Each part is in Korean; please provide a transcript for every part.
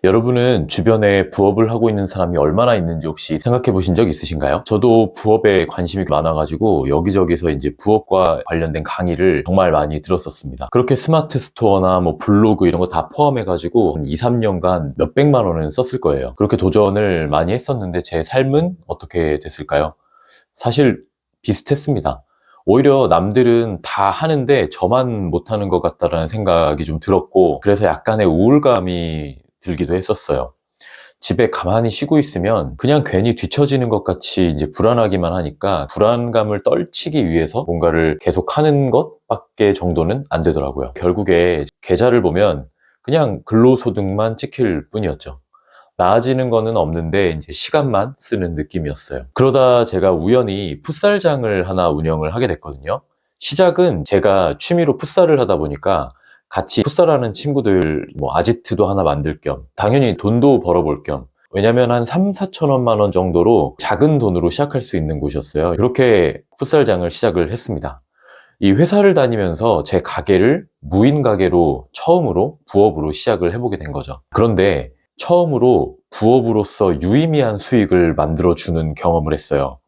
여러분은 주변에 부업을 하고 있는 사람이 얼마나 있는지 혹시 생각해 보신 적 있으신가요? 저도 부업에 관심이 많아가지고 여기저기서 이제 부업과 관련된 강의를 정말 많이 들었었습니다. 그렇게 스마트 스토어나 뭐 블로그 이런 거 다 포함해가지고 한 2, 3년간 몇백만 원은 썼을 거예요. 그렇게 도전을 많이 했었는데 제 삶은 어떻게 됐을까요? 사실 비슷했습니다. 오히려 남들은 다 하는데 저만 못하는 것 같다라는 생각이 좀 들었고, 그래서 약간의 우울감이 들기도 했었어요. 집에 가만히 쉬고 있으면 그냥 괜히 뒤처지는 것 같이 이제 불안하기만 하니까 불안감을 떨치기 위해서 뭔가를 계속 하는 것밖에 정도는 안 되더라고요. 결국에 계좌를 보면 그냥 근로소득만 찍힐 뿐이었죠. 나아지는 거는 없는데 이제 시간만 쓰는 느낌이었어요. 그러다 제가 우연히 풋살장을 하나 운영을 하게 됐거든요. 시작은 제가 취미로 풋살을 하다 보니까 같이 풋살하는 친구들 뭐 아지트도 하나 만들 겸 당연히 돈도 벌어볼 겸, 왜냐면 한 3, 4천원만 원 정도로 작은 돈으로 시작할 수 있는 곳이었어요. 그렇게 풋살장을 시작을 했습니다. 이 회사를 다니면서 제 가게를 무인 가게로 처음으로 부업으로 시작을 해보게 된 거죠. 그런데 처음으로 부업으로서 유의미한 수익을 만들어주는 경험을 했어요.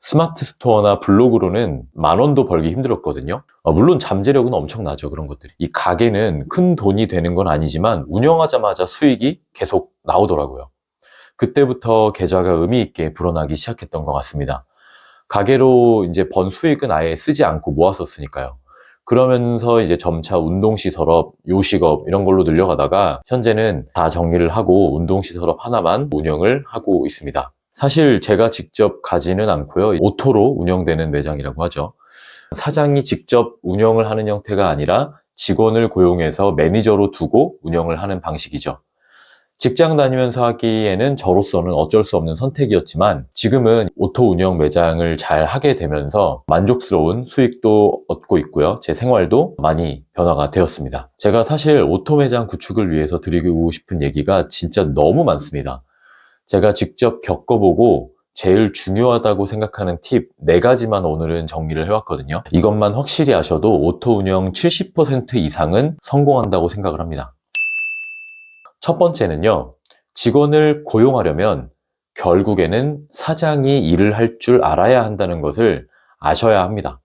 스마트 스토어나 블로그로는 10,000원도 벌기 힘들었거든요. 물론 잠재력은 엄청나죠, 그런 것들이. 이 가게는 큰 돈이 되는 건 아니지만 운영하자마자 수익이 계속 나오더라고요. 그때부터 계좌가 의미 있게 불어나기 시작했던 것 같습니다. 가게로 이제 번 수익은 아예 쓰지 않고 모았었으니까요. 그러면서 이제 점차 운동시설업, 요식업 이런 걸로 늘려가다가 현재는 다 정리를 하고 운동시설업 하나만 운영을 하고 있습니다. 사실 제가 직접 가지는 않고요. 오토로 운영되는 매장이라고 하죠. 사장이 직접 운영을 하는 형태가 아니라 직원을 고용해서 매니저로 두고 운영을 하는 방식이죠. 직장 다니면서 하기에는 저로서는 어쩔 수 없는 선택이었지만 지금은 오토 운영 매장을 잘 하게 되면서 만족스러운 수익도 얻고 있고요. 제 생활도 많이 변화가 되었습니다. 제가 사실 오토 매장 구축을 위해서 드리고 싶은 얘기가 진짜 너무 많습니다. 제가 직접 겪어보고 제일 중요하다고 생각하는 팁 4가지만 오늘은 정리를 해왔거든요. 이것만 확실히 아셔도 오토 운영 70% 이상은 성공한다고 생각을 합니다. 첫 번째는요, 직원을 고용하려면 결국에는 사장이 일을 할 줄 알아야 한다는 것을 아셔야 합니다.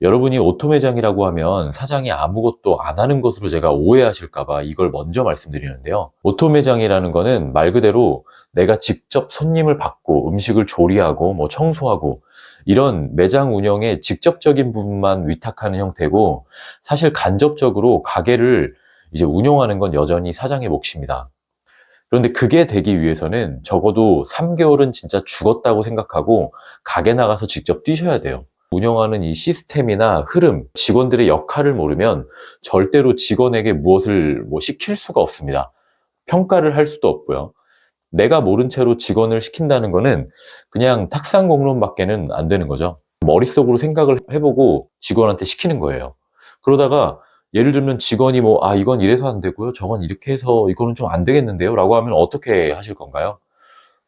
여러분이 오토 매장이라고 하면 사장이 아무것도 안 하는 것으로 제가 오해하실까봐 이걸 먼저 말씀드리는데요. 오토 매장이라는 거는 말 그대로 내가 직접 손님을 받고 음식을 조리하고 뭐 청소하고 이런 매장 운영의 직접적인 부분만 위탁하는 형태고, 사실 간접적으로 가게를 이제 운영하는 건 여전히 사장의 몫입니다. 그런데 그게 되기 위해서는 적어도 3개월은 진짜 죽었다고 생각하고 가게 나가서 직접 뛰셔야 돼요. 운영하는 이 시스템이나 흐름, 직원들의 역할을 모르면 절대로 직원에게 무엇을 시킬 수가 없습니다. 평가를 할 수도 없고요. 내가 모른 채로 직원을 시킨다는 거는 그냥 탁상 공론밖에는 안 되는 거죠. 머릿속으로 생각을 해보고 직원한테 시키는 거예요. 그러다가 예를 들면 직원이 이건 이래서 안 되고요, 저건 이렇게 해서 이거는 좀 안 되겠는데요 라고 하면 어떻게 하실 건가요?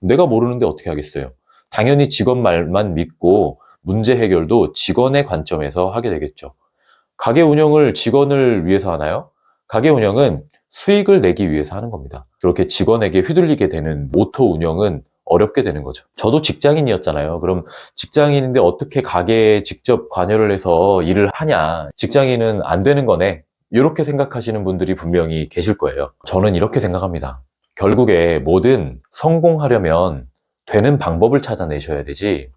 내가 모르는데 어떻게 하겠어요? 당연히 직원 말만 믿고 문제 해결도 직원의 관점에서 하게 되겠죠. 가게 운영을 직원을 위해서 하나요? 가게 운영은 수익을 내기 위해서 하는 겁니다. 그렇게 직원에게 휘둘리게 되는 오토 운영은 어렵게 되는 거죠. 저도 직장인이었잖아요. 그럼 직장인인데 어떻게 가게에 직접 관여를 해서 일을 하냐, 직장인은 안 되는 거네, 이렇게 생각하시는 분들이 분명히 계실 거예요. 저는 이렇게 생각합니다. 결국에 뭐든 성공하려면 되는 방법을 찾아내셔야 되지,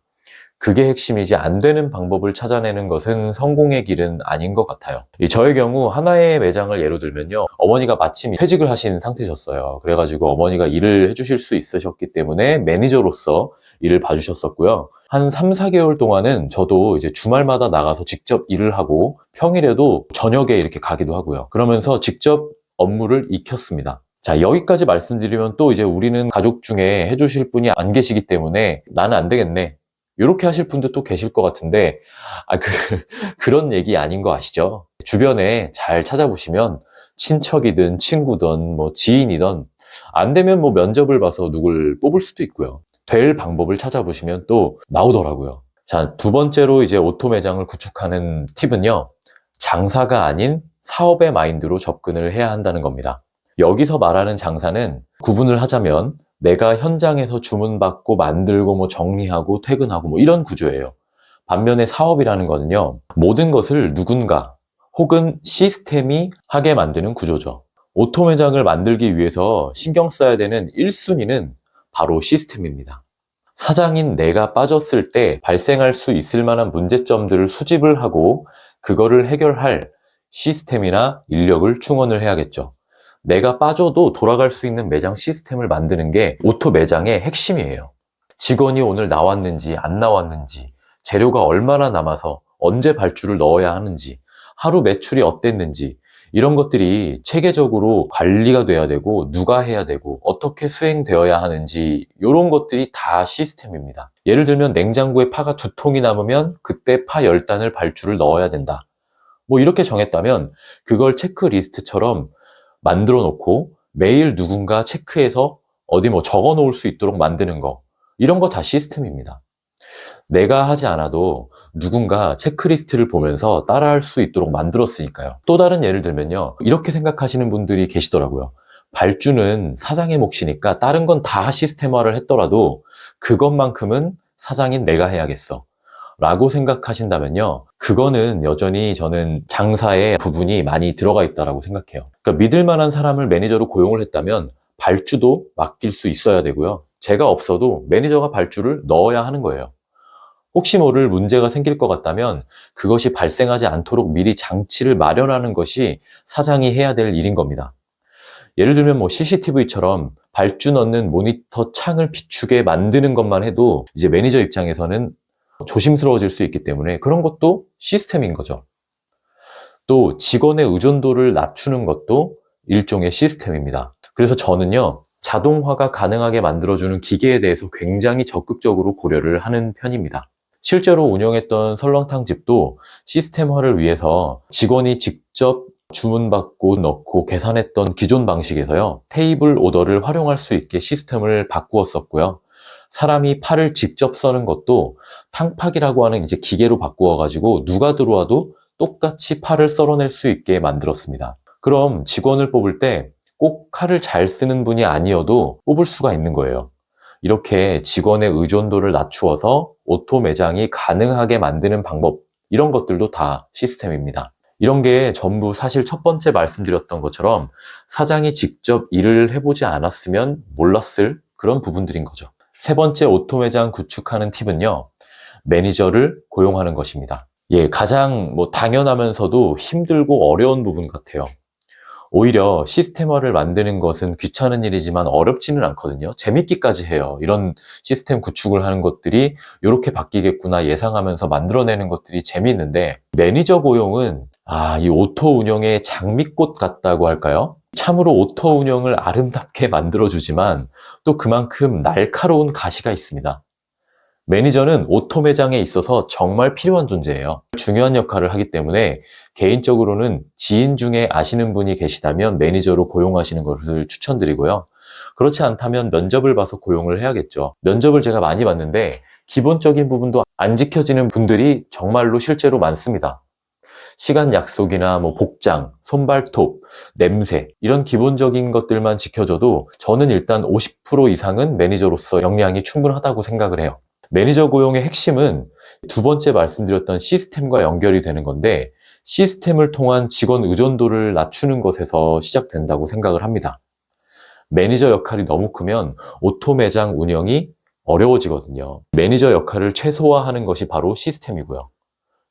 그게 핵심이지 안 되는 방법을 찾아내는 것은 성공의 길은 아닌 것 같아요. 저의 경우 하나의 매장을 예로 들면요, 어머니가 마침 퇴직을 하신 상태셨어요. 그래가지고 어머니가 일을 해주실 수 있으셨기 때문에 매니저로서 일을 봐주셨었고요. 한 3, 4개월 동안은 저도 이제 주말마다 나가서 직접 일을 하고 평일에도 저녁에 이렇게 가기도 하고요. 그러면서 직접 업무를 익혔습니다. 자, 여기까지 말씀드리면 또 이제 우리는 가족 중에 해주실 분이 안 계시기 때문에 나는 안 되겠네, 이렇게 하실 분도 또 계실 것 같은데, 그런 얘기 아닌 거 아시죠? 주변에 잘 찾아보시면 친척이든 친구든 지인이든 안 되면 면접을 봐서 누굴 뽑을 수도 있고요. 될 방법을 찾아보시면 또 나오더라고요. 자, 두 번째로 이제 오토 매장을 구축하는 팁은요, 장사가 아닌 사업의 마인드로 접근을 해야 한다는 겁니다. 여기서 말하는 장사는 구분을 하자면 내가 현장에서 주문받고 만들고 뭐 정리하고 퇴근하고 뭐 이런 구조예요. 반면에 사업이라는 거는요, 모든 것을 누군가 혹은 시스템이 하게 만드는 구조죠. 오토 매장을 만들기 위해서 신경 써야 되는 1순위는 바로 시스템입니다. 사장인 내가 빠졌을 때 발생할 수 있을 만한 문제점들을 수집을 하고 그거를 해결할 시스템이나 인력을 충원을 해야겠죠. 내가 빠져도 돌아갈 수 있는 매장 시스템을 만드는 게 오토 매장의 핵심이에요. 직원이 오늘 나왔는지 안 나왔는지, 재료가 얼마나 남아서 언제 발주를 넣어야 하는지, 하루 매출이 어땠는지, 이런 것들이 체계적으로 관리가 돼야 되고 누가 해야 되고 어떻게 수행되어야 하는지, 이런 것들이 다 시스템입니다. 예를 들면 냉장고에 파가 2통이 남으면 그때 파 10단을 발주를 넣어야 된다. 뭐 이렇게 정했다면 그걸 체크리스트처럼 만들어 놓고 매일 누군가 체크해서 어디 뭐 적어 놓을 수 있도록 만드는 거, 이런 거 다 시스템입니다. 내가 하지 않아도 누군가 체크리스트를 보면서 따라할 수 있도록 만들었으니까요. 또 다른 예를 들면요, 이렇게 생각하시는 분들이 계시더라고요. 발주는 사장의 몫이니까 다른 건 다 시스템화를 했더라도 그것만큼은 사장인 내가 해야겠어 라고 생각하신다면요, 그거는 여전히 저는 장사의 부분이 많이 들어가 있다고 생각해요. 그러니까 믿을 만한 사람을 매니저로 고용을 했다면 발주도 맡길 수 있어야 되고요, 제가 없어도 매니저가 발주를 넣어야 하는 거예요. 혹시 모를 문제가 생길 것 같다면 그것이 발생하지 않도록 미리 장치를 마련하는 것이 사장이 해야 될 일인 겁니다. 예를 들면 뭐 CCTV처럼 발주 넣는 모니터 창을 비추게 만드는 것만 해도 이제 매니저 입장에서는 조심스러워질 수 있기 때문에 그런 것도 시스템인 거죠. 또 직원의 의존도를 낮추는 것도 일종의 시스템입니다. 그래서 저는요, 자동화가 가능하게 만들어주는 기계에 대해서 굉장히 적극적으로 고려를 하는 편입니다. 실제로 운영했던 설렁탕 집도 시스템화를 위해서 직원이 직접 주문받고 넣고 계산했던 기존 방식에서요, 테이블 오더를 활용할 수 있게 시스템을 바꾸었었고요. 사람이 팔을 직접 써는 것도 탕팍이라고 하는 이제 기계로 바꾸어가지고 누가 들어와도 똑같이 팔을 썰어낼 수 있게 만들었습니다. 그럼 직원을 뽑을 때 꼭 칼을 잘 쓰는 분이 아니어도 뽑을 수가 있는 거예요. 이렇게 직원의 의존도를 낮추어서 오토 매장이 가능하게 만드는 방법, 이런 것들도 다 시스템입니다. 이런 게 전부 사실 첫 번째 말씀드렸던 것처럼 사장이 직접 일을 해보지 않았으면 몰랐을 그런 부분들인 거죠. 세 번째 오토 매장 구축하는 팁은요, 매니저를 고용하는 것입니다. 가장 당연하면서도 힘들고 어려운 부분 같아요. 오히려 시스템화를 만드는 것은 귀찮은 일이지만 어렵지는 않거든요. 재밌기까지 해요. 이런 시스템 구축을 하는 것들이 이렇게 바뀌겠구나 예상하면서 만들어내는 것들이 재미있는데, 매니저 고용은 이 오토 운영의 장미꽃 같다고 할까요? 참으로 오토 운영을 아름답게 만들어주지만 또 그만큼 날카로운 가시가 있습니다. 매니저는 오토 매장에 있어서 정말 필요한 존재예요. 중요한 역할을 하기 때문에 개인적으로는 지인 중에 아시는 분이 계시다면 매니저로 고용하시는 것을 추천드리고요. 그렇지 않다면 면접을 봐서 고용을 해야겠죠. 면접을 제가 많이 봤는데 기본적인 부분도 안 지켜지는 분들이 정말로 실제로 많습니다. 시간 약속이나 복장, 손발톱, 냄새, 이런 기본적인 것들만 지켜줘도 저는 일단 50% 이상은 매니저로서 역량이 충분하다고 생각을 해요. 매니저 고용의 핵심은 두 번째 말씀드렸던 시스템과 연결이 되는 건데, 시스템을 통한 직원 의존도를 낮추는 것에서 시작된다고 생각을 합니다. 매니저 역할이 너무 크면 오토 매장 운영이 어려워지거든요. 매니저 역할을 최소화하는 것이 바로 시스템이고요.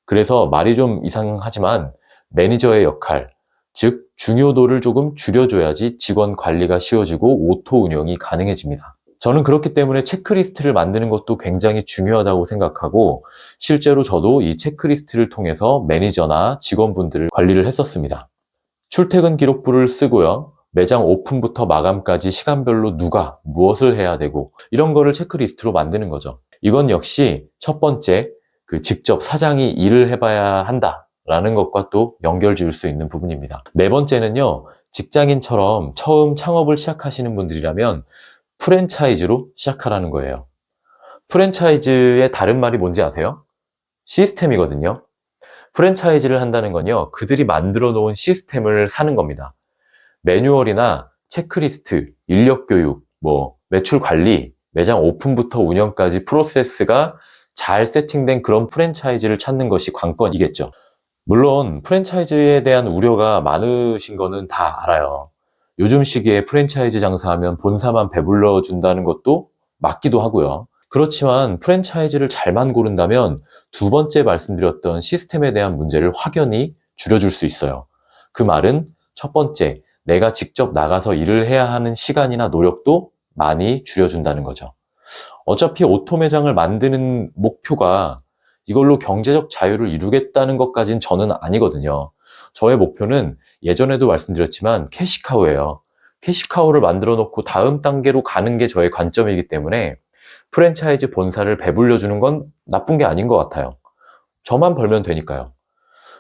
그래서 말이 좀 이상하지만 매니저의 역할, 즉 중요도를 조금 줄여줘야지 직원 관리가 쉬워지고 오토 운영이 가능해집니다. 저는 그렇기 때문에 체크리스트를 만드는 것도 굉장히 중요하다고 생각하고, 실제로 저도 이 체크리스트를 통해서 매니저나 직원분들을 관리를 했었습니다. 출퇴근 기록부를 쓰고요, 매장 오픈부터 마감까지 시간별로 누가 무엇을 해야 되고, 이런 거를 체크리스트로 만드는 거죠. 이건 역시 첫 번째, 직접 사장이 일을 해봐야 한다라는 것과 또 연결 지을 수 있는 부분입니다. 네 번째는요, 직장인처럼 처음 창업을 시작하시는 분들이라면 프랜차이즈로 시작하라는 거예요. 프랜차이즈의 다른 말이 뭔지 아세요? 시스템이거든요. 프랜차이즈를 한다는 건요, 그들이 만들어 놓은 시스템을 사는 겁니다. 매뉴얼이나 체크리스트, 인력 교육, 매출 관리, 매장 오픈부터 운영까지 프로세스가 잘 세팅된 그런 프랜차이즈를 찾는 것이 관건이겠죠. 물론 프랜차이즈에 대한 우려가 많으신 거는 다 알아요. 요즘 시기에 프랜차이즈 장사하면 본사만 배불러 준다는 것도 맞기도 하고요. 그렇지만 프랜차이즈를 잘만 고른다면 두 번째 말씀드렸던 시스템에 대한 문제를 확연히 줄여줄 수 있어요. 그 말은 첫 번째, 내가 직접 나가서 일을 해야 하는 시간이나 노력도 많이 줄여준다는 거죠. 어차피 오토 매장을 만드는 목표가 이걸로 경제적 자유를 이루겠다는 것까진 저는 아니거든요. 저의 목표는 예전에도 말씀드렸지만 캐시카우예요. 캐시카우를 만들어 놓고 다음 단계로 가는 게 저의 관점이기 때문에 프랜차이즈 본사를 배불려주는 건 나쁜 게 아닌 것 같아요. 저만 벌면 되니까요.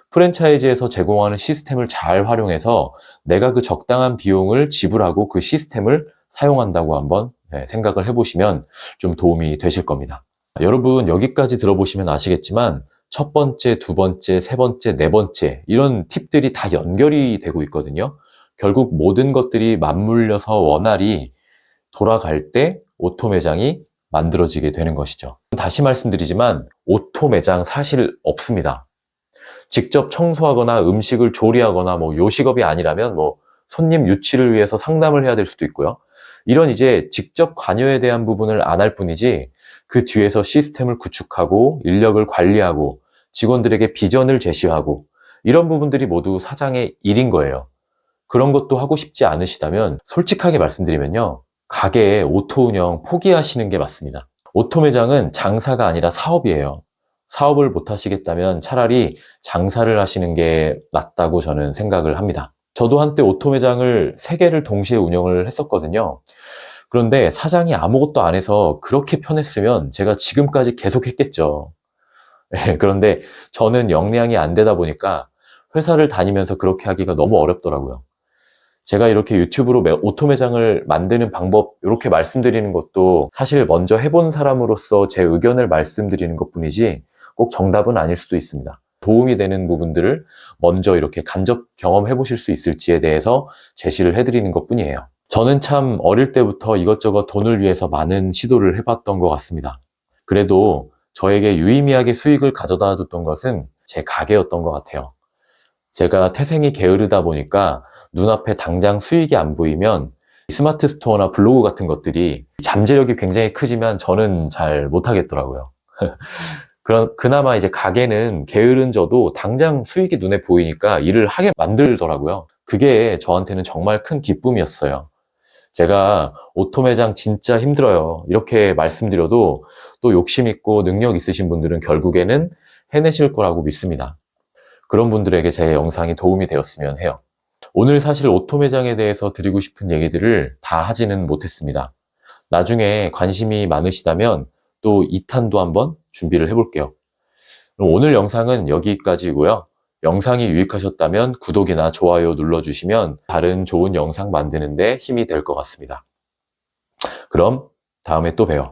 프랜차이즈에서 제공하는 시스템을 잘 활용해서 내가 그 적당한 비용을 지불하고 그 시스템을 사용한다고 한번 생각을 해보시면 좀 도움이 되실 겁니다. 여러분 여기까지 들어보시면 아시겠지만 첫 번째, 두 번째, 세 번째, 네 번째 이런 팁들이 다 연결이 되고 있거든요. 결국 모든 것들이 맞물려서 원활히 돌아갈 때 오토 매장이 만들어지게 되는 것이죠. 다시 말씀드리지만 오토 매장 사실 없습니다. 직접 청소하거나 음식을 조리하거나 요식업이 아니라면 손님 유치를 위해서 상담을 해야 될 수도 있고요. 이런 이제 직접 관여에 대한 부분을 안 할 뿐이지 그 뒤에서 시스템을 구축하고 인력을 관리하고 직원들에게 비전을 제시하고 이런 부분들이 모두 사장의 일인 거예요. 그런 것도 하고 싶지 않으시다면 솔직하게 말씀드리면요. 가게의 오토 운영 포기하시는 게 맞습니다. 오토 매장은 장사가 아니라 사업이에요. 사업을 못 하시겠다면 차라리 장사를 하시는 게 낫다고 저는 생각을 합니다. 저도 한때 오토 매장을 3개를 동시에 운영을 했었거든요. 그런데 사장이 아무것도 안 해서 그렇게 편했으면 제가 지금까지 계속 했겠죠. 그런데 저는 역량이 안 되다 보니까 회사를 다니면서 그렇게 하기가 너무 어렵더라고요. 제가 이렇게 유튜브로 오토 매장을 만드는 방법 이렇게 말씀드리는 것도 사실 먼저 해본 사람으로서 제 의견을 말씀드리는 것뿐이지 꼭 정답은 아닐 수도 있습니다. 도움이 되는 부분들을 먼저 이렇게 간접 경험해 보실 수 있을지에 대해서 제시를 해드리는 것뿐이에요. 저는 참 어릴 때부터 이것저것 돈을 위해서 많은 시도를 해봤던 것 같습니다. 그래도 저에게 유의미하게 수익을 가져다 줬던 것은 제 가게였던 것 같아요. 제가 태생이 게으르다 보니까 눈앞에 당장 수익이 안 보이면 스마트 스토어나 블로그 같은 것들이 잠재력이 굉장히 크지만 저는 잘 못하겠더라고요. 그나마 이제 가게는 게으른 저도 당장 수익이 눈에 보이니까 일을 하게 만들더라고요. 그게 저한테는 정말 큰 기쁨이었어요. 제가 오토 매장 진짜 힘들어요. 이렇게 말씀드려도 또 욕심 있고 능력 있으신 분들은 결국에는 해내실 거라고 믿습니다. 그런 분들에게 제 영상이 도움이 되었으면 해요. 오늘 사실 오토 매장에 대해서 드리고 싶은 얘기들을 다 하지는 못했습니다. 나중에 관심이 많으시다면 또 2탄도 한번 준비를 해볼게요. 그럼 오늘 영상은 여기까지고요. 영상이 유익하셨다면 구독이나 좋아요 눌러주시면 다른 좋은 영상 만드는 데 힘이 될 것 같습니다. 그럼 다음에 또 봬요.